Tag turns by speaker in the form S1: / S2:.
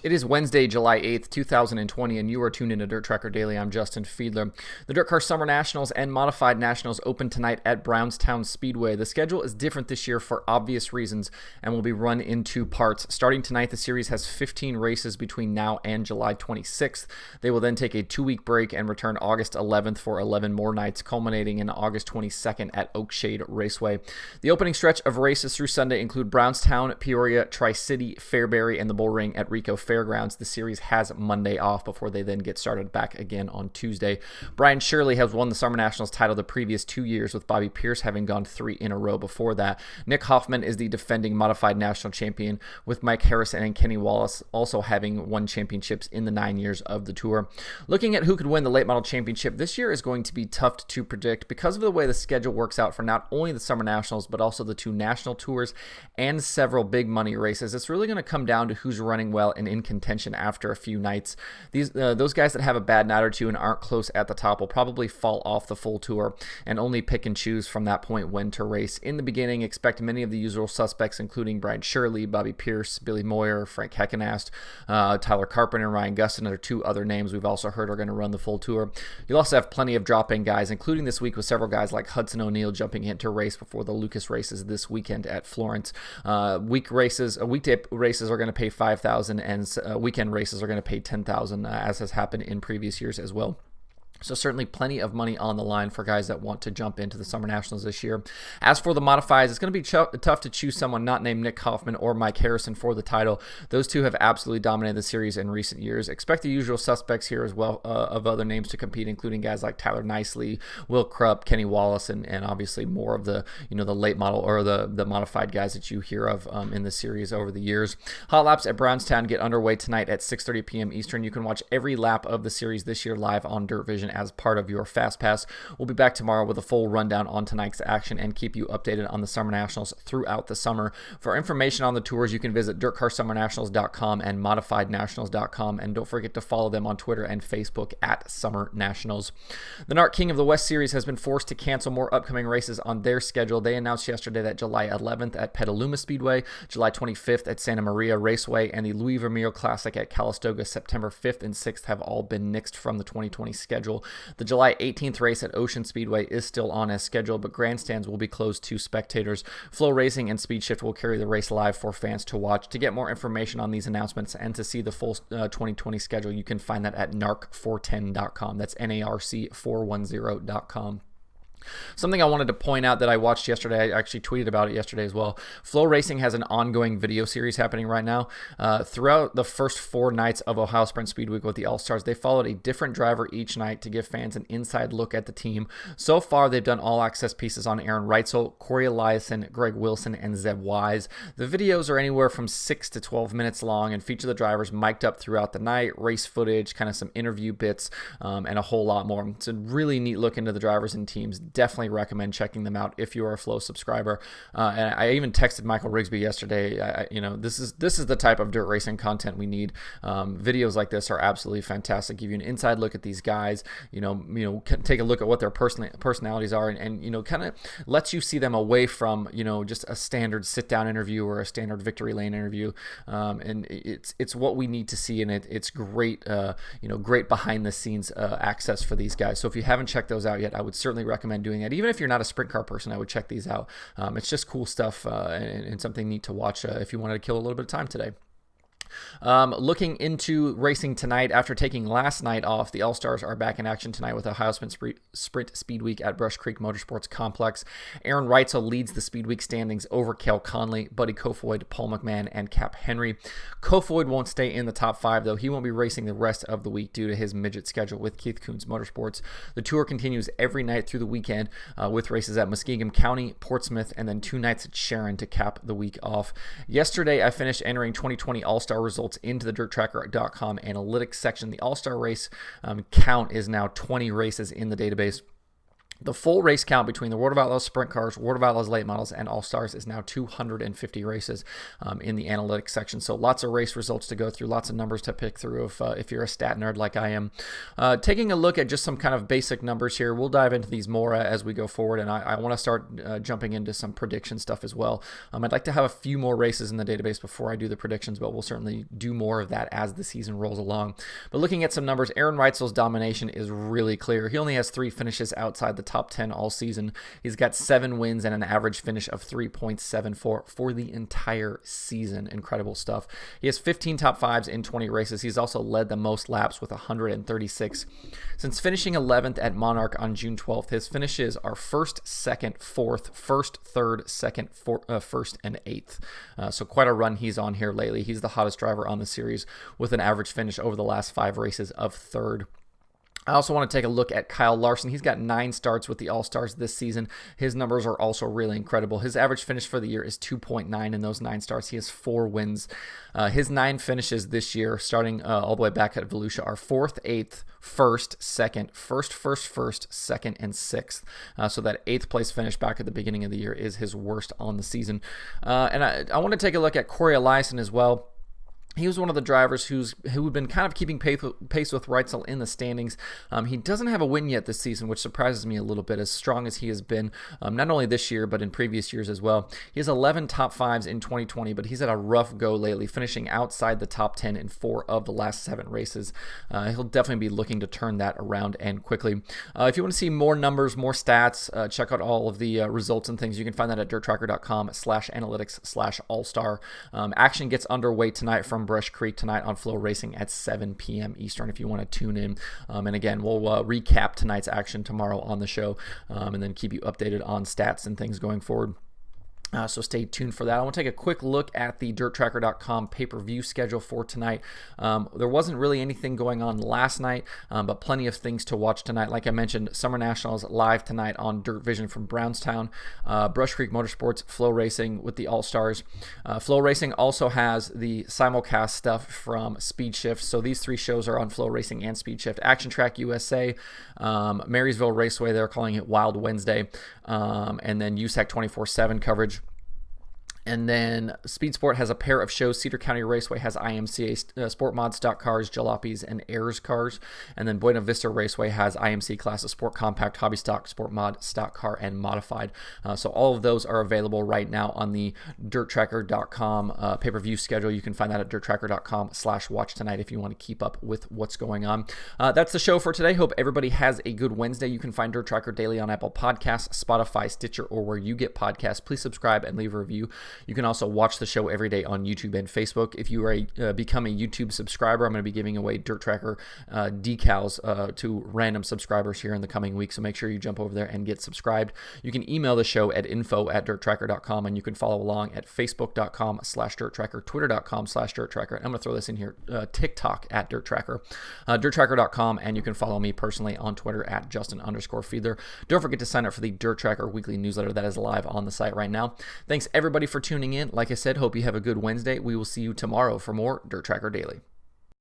S1: It is Wednesday, July 8th, 2020, and you are tuned into Dirt Tracker Daily. I'm Justin Fiedler. The DIRTRACKR Summer Nationals and Modified Nationals open tonight at Brownstown Speedway. The schedule is different this year for obvious reasons and will be run in two parts. Starting tonight, the series has 15 races between now and July 26th. They will then take a 2-week break and return August 11th for 11 more nights, culminating in August 22nd at Oakshade Raceway. The opening stretch of races through Sunday include Brownstown, Peoria, Tri-City, Fairbury, and the Bull Ring at Rico Fairgrounds. The series has Monday off before they then get started back again on Tuesday. Brian Shirley has won the Summer Nationals title the previous 2 years, with Bobby Pierce having gone 3 in a row before that. Nick Hoffman is the defending Modified National Champion, with Mike Harrison and Kenny Wallace also having won championships in the 9 years of the tour. Looking at who could win the Late Model Championship this year is going to be tough to predict because of the way the schedule works out for not only the Summer Nationals but also the 2 national tours and several big money races. It's really going to come down to who's running well and in contention after a few nights. Those guys that have a bad night or two and aren't close at the top will probably fall off the full tour and only pick and choose from that point when to race. In the beginning, expect many of the usual suspects, including Brian Shirley, Bobby Pierce, Billy Moyer, Frank Heckenast, Tyler Carpenter, and Ryan Gustin are 2 other names we've also heard are going to run the full tour. You'll also have plenty of drop-in guys, including this week with several guys like Hudson O'Neal jumping into race before the Lucas races this weekend at Florence. Weekday races are going to pay $5,000 and weekend races are going to pay $10,000, as has happened in previous years as well. So certainly plenty of money on the line for guys that want to jump into the Summer Nationals this year. As for the modifieds, it's going to be tough to choose someone not named Nick Hoffman or Mike Harrison for the title. Those 2 have absolutely dominated the series in recent years. Expect the usual suspects here as well of other names to compete, including guys like Tyler Nicely, Will Krupp, Kenny Wallace, and obviously more of the the late model or the modified guys that you hear of in the series over the years. Hot laps at Brownstown get underway tonight at 6:30 p.m. Eastern. You can watch every lap of the series this year live on Dirt Vision as part of your Fast Pass. We'll be back tomorrow with a full rundown on tonight's action and keep you updated on the Summer Nationals throughout the summer. For information on the tours, you can visit DIRTCarSummerNationals.com and ModifiedNationals.com, and don't forget to follow them on Twitter and Facebook at Summer Nationals. The NARC King of the West Series has been forced to cancel more upcoming races on their schedule. They announced yesterday that July 11th at Petaluma Speedway, July 25th at Santa Maria Raceway, and the Louis Vermeer Classic at Calistoga September 5th and 6th have all been nixed from the 2020 schedule. The July 18th race at Ocean Speedway is still on as scheduled, but grandstands will be closed to spectators. FloRacing and SpeedShift will carry the race live for fans to watch. To get more information on these announcements and to see the full 2020 schedule, you can find that at narc410.com. That's NARC410.com. Something I wanted to point out that I watched yesterday, I actually tweeted about it yesterday as well. FloRacing has an ongoing video series happening right now. Throughout the first 4 nights of Ohio Sprint Speed Week with the All-Stars, they followed a different driver each night to give fans an inside look at the team. So far, they've done all-access pieces on Aaron Reitzel, Cory Eliason, Greg Wilson, and Zeb Wise. The videos are anywhere from 6 to 12 minutes long and feature the drivers mic'd up throughout the night, race footage, kind of some interview bits, and a whole lot more. It's a really neat look into the drivers and teams. Definitely recommend checking them out if you are a Flow subscriber. And I even texted Michael Rigsby yesterday. This is the type of dirt racing content we need. Videos like this are absolutely fantastic. Give you an inside look at these guys. Take a look at what their personalities are, and kind of lets you see them away from just a standard sit down interview or a standard victory lane interview. And it's what we need to see, and it's great. Great behind the scenes access for these guys. So if you haven't checked those out yet, I would certainly recommend doing that. Even if you're not a sprint car person, I would check these out. It's just cool stuff and something neat to watch if you wanted to kill a little bit of time today. Looking into racing tonight, after taking last night off, the All-Stars are back in action tonight with Ohio Sprint Speed Week at Brush Creek Motorsports Complex. Aaron Reitzel leads the Speed Week standings over Cale Conley, Buddy Kofoid, Paul McMahon, and Cap Henry. Kofoid won't stay in the top 5, though. He won't be racing the rest of the week due to his midget schedule with Keith Kunz Motorsports. The tour continues every night through the weekend with races at Muskingum County, Portsmouth, and then 2 nights at Sharon to cap the week off. Yesterday, I finished entering 2020 All-Star results into the DIRTRACKR.com analytics section. The All-Star race count is now 20 races in the database, The full race count between the World of Outlaws Sprint Cars, World of Outlaws Late Models, and All-Stars is now 250 races in the analytics section. So lots of race results to go through, lots of numbers to pick through if you're a stat nerd like I am. Taking a look at just some kind of basic numbers here. We'll dive into these more as we go forward, and I want to start jumping into some prediction stuff as well. I'd like to have a few more races in the database before I do the predictions, but we'll certainly do more of that as the season rolls along. But looking at some numbers, Aaron Reitzel's domination is really clear. He only has 3 finishes outside the top 10 all season. He's got 7 wins and an average finish of 3.74 for the entire season. Incredible stuff. He has 15 top 5s in 20 races. He's also led the most laps with 136. Since finishing 11th at Monarch on June 12th, his finishes are 1st, 2nd, 4th, 1st, 3rd, 2nd, 1st, and 8th. So quite a run he's on here lately. He's the hottest driver on the series with an average finish over the last 5 races of 3rd. I also want to take a look at Kyle Larson. He's got 9 starts with the All-Stars this season. His numbers are also really incredible. His average finish for the year is 2.9 in those 9 starts. He has 4 wins. His 9 finishes this year, starting all the way back at Volusia, are 4th, 8th, 1st, 2nd, 1st, 2nd, and 6th. So that 8th place finish back at the beginning of the year is his worst on the season. And I want to take a look at Cory Eliason as well. He was one of the drivers who'd been kind of keeping pace with Reitzel in the standings. He doesn't have a win yet this season, which surprises me a little bit, as strong as he has been, not only this year, but in previous years as well. He has 11 top 5s in 2020, but he's had a rough go lately, finishing outside the top 10 in 4 of the last 7 races. He'll definitely be looking to turn that around and quickly. If you want to see more numbers, more stats, check out all of the results and things. You can find that at DIRTRACKR.com/analytics/allstar. Action gets underway tonight from Brush Creek tonight on FloRacing at 7 p.m. Eastern if you want to tune in. And again, we'll recap tonight's action tomorrow on the show and then keep you updated on stats and things going forward. So stay tuned for that. I want to take a quick look at the DIRTRACKR.com pay-per-view schedule for tonight. There wasn't really anything going on last night, but plenty of things to watch tonight. Like I mentioned, Summer Nationals live tonight on Dirt Vision from Brownstown. Brush Creek Motorsports, FloRacing with the All-Stars. FloRacing also has the simulcast stuff from Speed Shift. So these 3 shows are on FloRacing and Speed Shift. Action Track USA, Marysville Raceway, they're calling it Wild Wednesday, and then USAC 24/7 coverage. And then Speed Sport has a pair of shows. Cedar County Raceway has IMCA Sport Mod Stock Cars, Jalopies, and Airs cars. And then Buena Vista Raceway has IMC Classes Sport Compact, Hobby Stock, Sport Mod, Stock Car, and Modified. So all of those are available right now on the DIRTRACKR.com pay-per-view schedule. You can find that at DIRTRACKR.com/watch tonight if you want to keep up with what's going on. That's the show for today. Hope everybody has a good Wednesday. You can find Dirt Tracker Daily on Apple Podcasts, Spotify, Stitcher, or where you get podcasts. Please subscribe and leave a review. You can also watch the show every day on YouTube and Facebook. If you are become a YouTube subscriber, I'm going to be giving away Dirt Tracker decals to random subscribers here in the coming weeks, so make sure you jump over there and get subscribed. You can email the show at info@dirttracker.com, and you can follow along at facebook.com/dirttracker, twitter.com/dirttracker. I'm going to throw this in here, TikTok at DirtTracker, dirttracker.com, and you can follow me personally on Twitter at Justin_Fiedler. Don't forget to sign up for the Dirt Tracker weekly newsletter that is live on the site right now. Thanks everybody for tuning in. Like I said, hope you have a good Wednesday. We will see you tomorrow for more Dirt Tracker Daily.